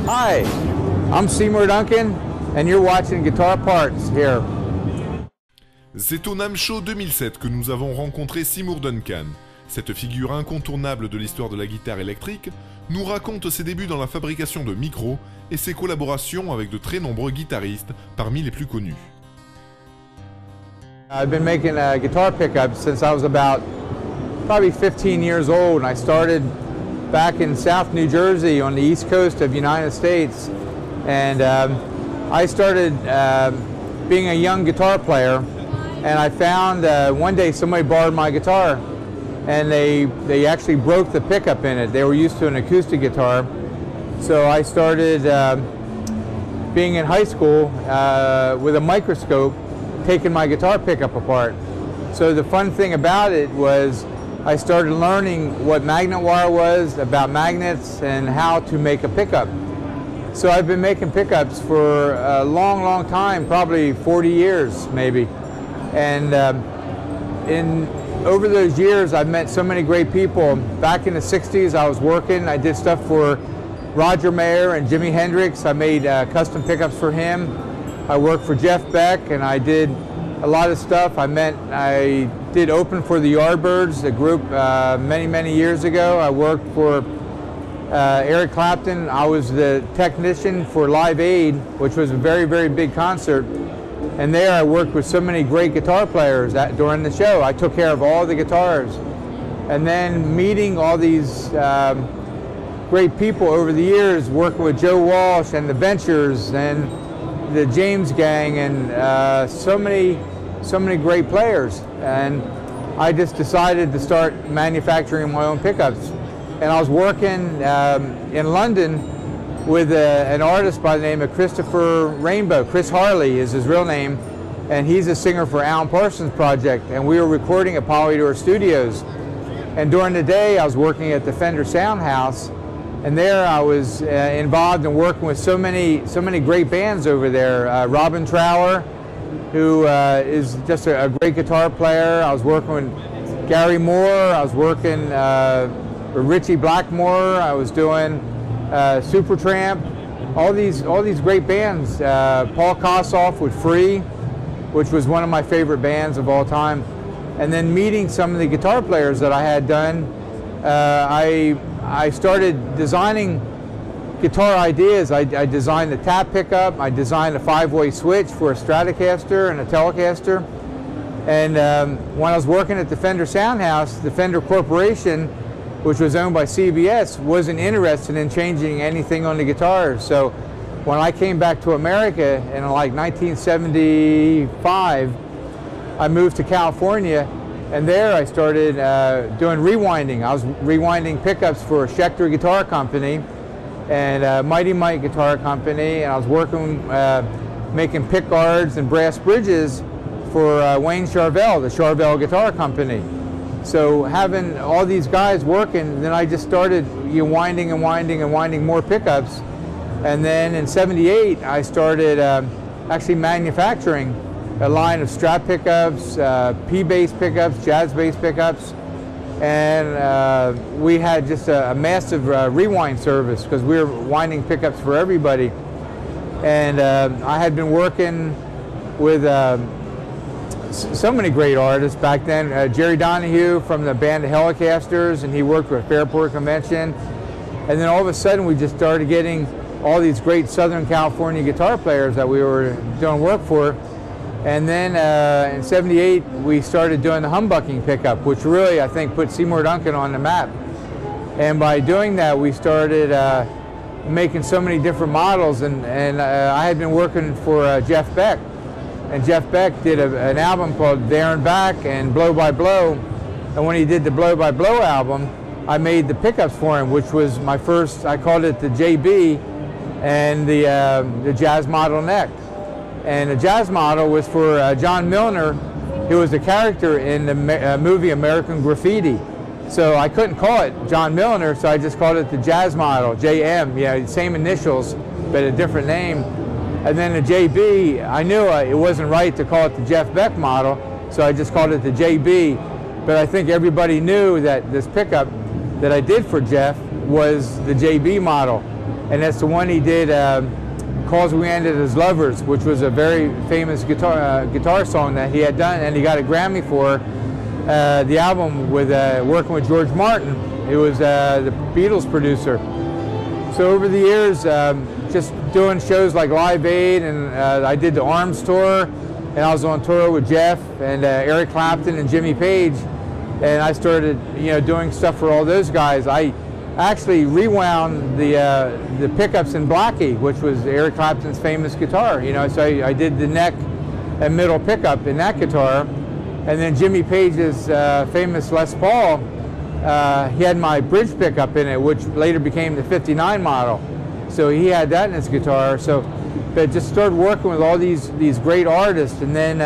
Hi, I'm Seymour Duncan, and you're watching Guitar Parts here. C'est au Namm Show 2007 que nous avons rencontré Seymour Duncan. Cette figure incontournable de l'histoire de la guitare électrique nous raconte ses débuts dans la fabrication de micros et ses collaborations avec de très nombreux guitaristes, parmi les plus connus. I've been making guitar pickups since I was about probably 15 years old, and I started back in South New Jersey on the East Coast of the United States. And I started being a young guitar player, and I found one day somebody borrowed my guitar, and they actually broke the pickup in it. They were used to an acoustic guitar. So I started being in high school with a microscope, taking my guitar pickup apart. So the fun thing about it was I started learning what magnet wire was, about magnets, and how to make a pickup. So I've been making pickups for a long, long time, probably 40 years maybe. And over those years I've met so many great people. Back in the 60s I was working, I did stuff for Roger Mayer and Jimi Hendrix. I made custom pickups for him. I worked for Jeff Beck, and I did a lot of stuff. I did open for the Yardbirds, the group, many, many years ago. I worked for Eric Clapton. I was the technician for Live Aid, which was a very, very big concert. And there I worked with so many great guitar players during the show. I took care of all the guitars. And then meeting all these great people over the years, working with Joe Walsh and the Ventures and the James Gang, and so many great players. And I just decided to start manufacturing my own pickups. And I was working in London with an artist by the name of Christopher Rainbow. Chris Harley is his real name, and he's a singer for Alan Parsons Project, and we were recording at Polydor Studios. And during the day I was working at the Fender Sound House, and there I was involved in working with so many great bands over there. Robin Trower, who is just a great guitar player. I was working with Gary Moore. I was working with Richie Blackmore. I was doing Supertramp. All these great bands. Paul Kossoff with Free, which was one of my favorite bands of all time. And then meeting some of the guitar players that I had done, I started designing guitar ideas. I designed the tap pickup, I designed a 5-way switch for a Stratocaster and a Telecaster. And when I was working at the Fender Sound House, the Fender Corporation, which was owned by CBS, wasn't interested in changing anything on the guitars. So when I came back to America in like 1975, I moved to California. And there I started doing rewinding. I was rewinding pickups for Schecter Guitar Company and Mighty Mike Guitar Company, and I was working, making pick guards and brass bridges for Wayne Charvel, the Charvel Guitar Company. So having all these guys working, then I just started winding and winding and winding more pickups. And then in '78 I started actually manufacturing a line of Strat pickups, P-bass pickups, jazz bass pickups, and we had just a massive rewind service because we were winding pickups for everybody. And I had been working with so many great artists back then. Jerry Donahue from the band The Helicasters, and he worked with Fairport Convention. And then all of a sudden we just started getting all these great Southern California guitar players that we were doing work for. And then in '78, we started doing the humbucking pickup, which really, I think, put Seymour Duncan on the map. And by doing that, we started making so many different models. And I had been working for Jeff Beck. And Jeff Beck did an album called There and Back and Blow by Blow. And when he did the Blow by Blow album, I made the pickups for him, which was my first, I called it the JB and the Jazz Model neck. And the Jazz Model was for John Milner, who was a character in the movie American Graffiti. So I couldn't call it John Milner, so I just called it the Jazz Model, JM, yeah, same initials, but a different name. And then the JB, I knew it wasn't right to call it the Jeff Beck model, so I just called it the JB. But I think everybody knew that this pickup that I did for Jeff was the JB model. and that's the one he did, "Cause We Ended as Lovers," which was a very famous guitar song that he had done, and he got a Grammy for the album with working with George Martin, who was the Beatles producer. So over the years, just doing shows like Live Aid, and I did the Arms tour, and I was on tour with Jeff and Eric Clapton and Jimmy Page, and I started, doing stuff for all those guys. I actually rewound the pickups in Blackie, which was Eric Clapton's famous guitar. So I did the neck and middle pickup in that guitar, and then Jimmy Page's famous Les Paul. He had my bridge pickup in it, which later became the '59 model. So he had that in his guitar. So, but just started working with all these great artists, and then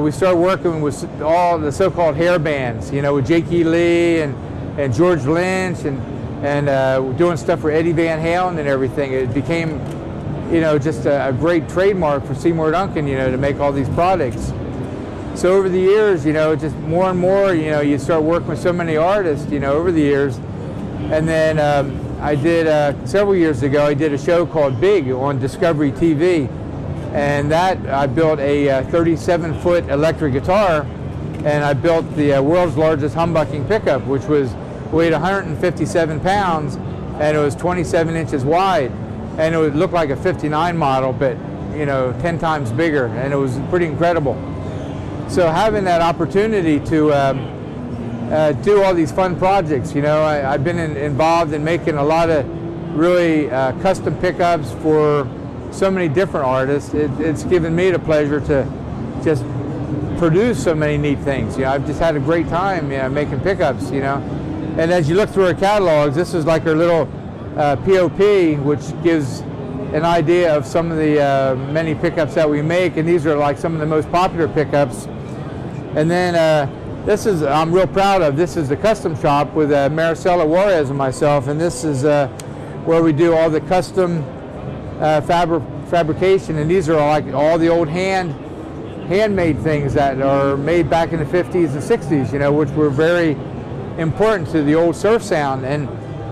we started working with all the so-called hair bands. With J.K. Lee and George Lynch, and doing stuff for Eddie Van Halen and everything. It became, just a great trademark for Seymour Duncan, to make all these products. So over the years, just more and more, you start working with so many artists, over the years. And then I did, several years ago, I did a show called Big on Discovery TV. And that, I built a 37-foot electric guitar, and I built the world's largest humbucking pickup, which weighed 157 pounds, and it was 27 inches wide. And it would look like a '59 model, but, 10 times bigger, and it was pretty incredible. So having that opportunity to do all these fun projects, I've been involved in making a lot of really custom pickups for so many different artists. It's given me the pleasure to just produce so many neat things. I've just had a great time, making pickups, And as you look through our catalogs, this is like our little POP, which gives an idea of some of the many pickups that we make, and these are like some of the most popular pickups. And then this is, I'm real proud of, this is the custom shop with Maricela Juarez and myself, and this is where we do all the custom fabrication, and these are like all the old handmade things that are made back in the 50s and 60s, which were very important to the old surf sound. And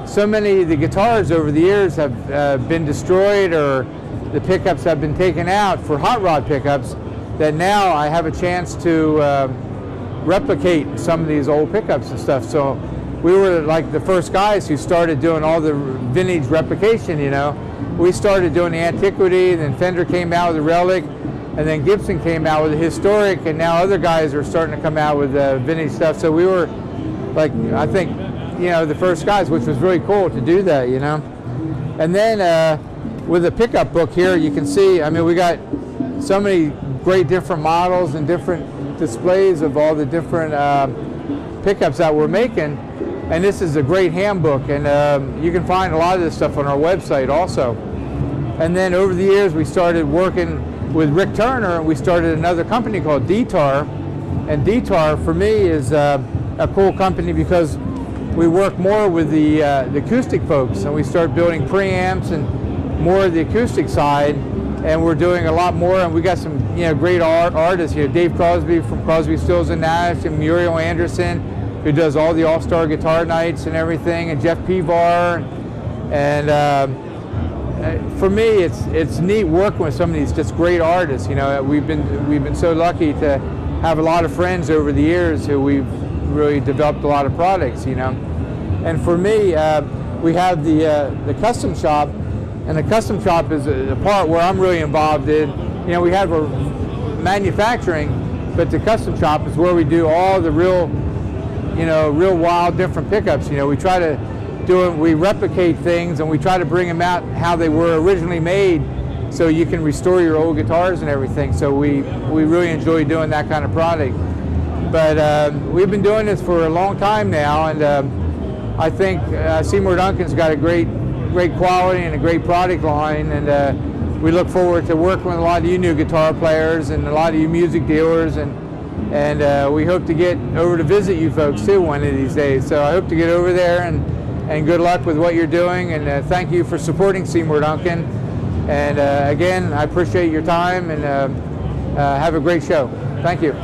so many of the guitars over the years have been destroyed, or the pickups have been taken out for hot rod pickups, that now I have a chance to replicate some of these old pickups and stuff. So we were like the first guys who started doing all the vintage replication, We started doing the antiquity, then Fender came out with the relic, and then Gibson came out with the historic, and now other guys are starting to come out with vintage stuff. So we were like, I think, the first guys, which was really cool to do that, And then with the pickup book here, you can see, we got so many great different models and different displays of all the different pickups that we're making. And this is a great handbook, and you can find a lot of this stuff on our website also. And then over the years, we started working with Rick Turner, and we started another company called DTAR. And DTAR, for me, is a cool company because we work more with the acoustic folks, and we start building preamps and more of the acoustic side. And we're doing a lot more, and we got some great artists here. Dave Crosby from Crosby, Stills and Nash, and Muriel Anderson, who does all the All-Star Guitar Nights and everything, and Jeff Pivar. And for me, it's neat working with some of these just great artists. We've been so lucky to have a lot of friends over the years who we've really developed a lot of products. And for me, we have the custom shop. And the custom shop is the part where I'm really involved in. We have a manufacturing, but the custom shop is where we do all the real wild different pickups. We try to we replicate things, and we try to bring them out how they were originally made, so you can restore your old guitars and everything. So we really enjoy doing that kind of product. But we've been doing this for a long time now, and I think Seymour Duncan's got a great quality and a great product line, and we look forward to working with a lot of you new guitar players and a lot of you music dealers, and we hope to get over to visit you folks too one of these days. So I hope to get over there, and good luck with what you're doing, and thank you for supporting Seymour Duncan. And again, I appreciate your time, and have a great show. Thank you.